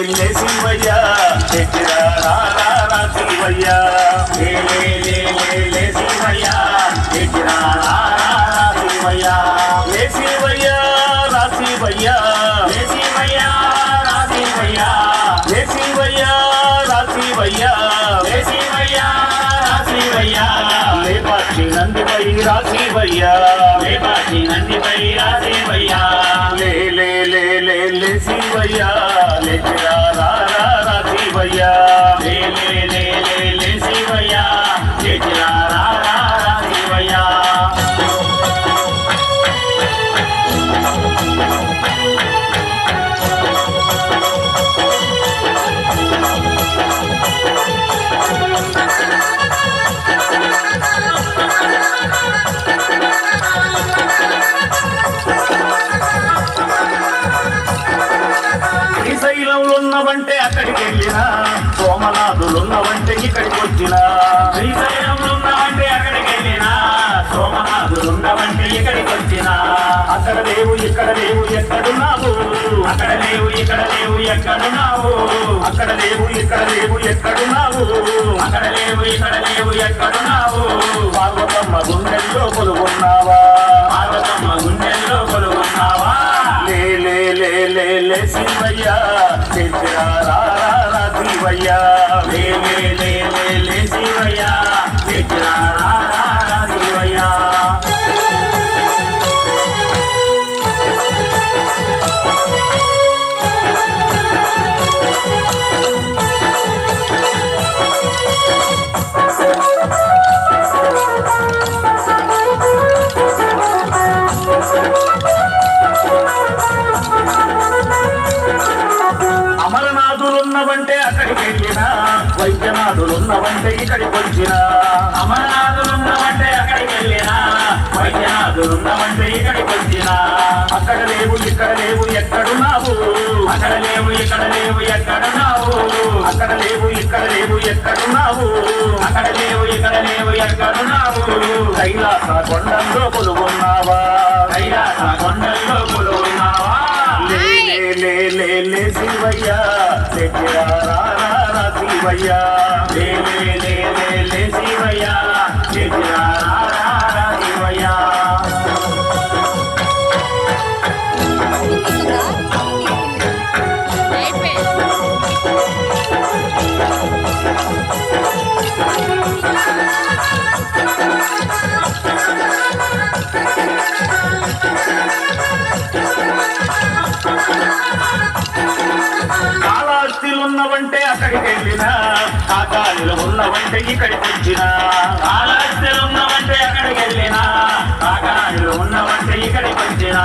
లే శివయ్య తెచ్చిరా రా శివయ్య లే శివయ్య తెచ్చిరా రా శివయ్య లే శివయ్య రా శివయ్య లే శివయ్య రా శివయ్య లే శివయ్య రా శివయ్య లే శివయ్య రా శివయ్య లే పాక్షి నందిపై రా శివయ్య లే పాక్షి నందిపై రా శివయ్య లే లే లే లే లే శివయ్య లేచిరా రా శివయ్య లే లే లే లే లే శివయ్య లేచిరా రా శివయ్య శ్రీశైలంలోన్నవంటే అక్కడికి వెళ్ళినా సోమనాథులున్నవంటే ఇక్కడికి వచ్చినా శ్రీశైలంలోన్నవంటే అక్కడికి వెళ్ళినా సోమనాథులున్నవంటే ఇక్కడికి వచ్చినా అక్కడ లేవు ఇక్కడ లేవు ఎక్కడున్నావు అక్కడ లేవు ఇక్కడ లేవు ఎక్కడున్నావు అక్కడ లేవు ఇక్కడ లేవు ఎక్కడున్నావు అక్కడ లేవు ఇక్కడ లేవు ఎక్కడున్నావు పార్వతమ్మ గుండెల్లో కొలుగున్నావా పార్వతమ్మ గుండెల్లో కొలుగున్నావా లే లే లే లే లే శివయ్య తెచ్చిరా రా శివయ్య లే లే లే లే లే శివయ్య తెచ్చిరా రా శివయ్య అమరనాథులున్నవంటే అక్కడికి వెళ్ళినా వైద్యనాథులున్నవంటే ఇక్కడికి వచ్చినా అమరనాథులున్నవంటే అక్కడికి వెళ్ళినా వైద్యనాథులున్నవంటే ఇక్కడికి వచ్చినా అక్కడ లేవు ఇక్కడ లేవు ఎక్కడున్నావు అక్కడ లేవు ఇక్కడ లేవు ఎక్కడున్నావు అక్కడ లేవు ఇక్కడ లేవు ఎక్కడున్నావు అక్కడ లేవు ఇక్కడ లేవు ఎక్కడున్నావు కైలాస కొండల్లో కొలుగున్నావా కైలాస కొండల్లో కొలుగున్నావా లే లే లే లే శివయ్య తెచ్చిరా రా శివయ్య లే లే లే లే లే శివయ్య తెచ్చిరా రా శివయ్య ఉన్నవంటే అక్కడికి వెళ్ళినా ఆకాశంలో ఉన్నవంటే ఇక్కడికి వచ్చినా కాళహస్తిలో ఉన్నవంటే అక్కడికి వెళ్ళినా ఆకాశంలో ఉన్నవంటే ఇక్కడికి వచ్చినా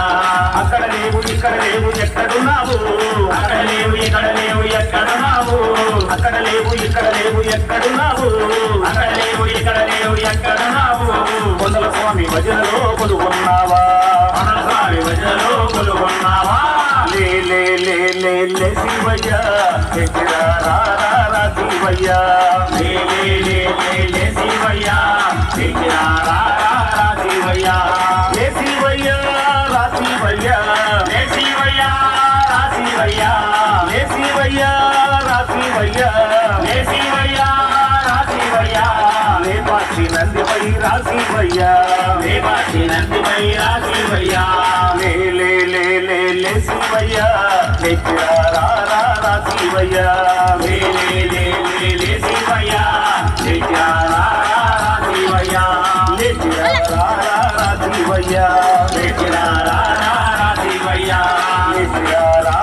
అక్కడ లేవు ఇక్కడ లేవు ఎక్కడున్నావు అక్కడ లేవు ఇక్కడ లేవు ఎక్కడున్నావు అక్కడ లేవు ఇక్కడ లేవు ఎక్కడున్నావు అక్కడ లేవు ఇక్కడ లేవు ఎక్కడున్నావు కొండల స్వామి భజనలో కొలుగున్నావా కొండల స్వామి భజనలో కొలుగున్నావా లే లే లే లే లే శివయ్య తెచ్చిరా రా శివయ్య లే లే లే లే లే శివయ్య తెచ్చిరా రా శివయ్య లే శివయ్య రా శివయ్య లే శివయ్య రా శివయ్య లే శివయ్య రా శివయ్య లే శివయ్య రా శివయ్య లే పాక్షి నందిపై రా శివయ్య లే పాక్షి నందిపై రా శివయ్య లే లే లే లే లే శివయ్య తెచ్చిరా రా శివయ్య లే లే లే లే లే శివయ్య తెచ్చిరా రా శివయ్య తెచ్చిరా రా శివయ్య తెచ్చిరా రా శివయ్య తెచ్చిరా రా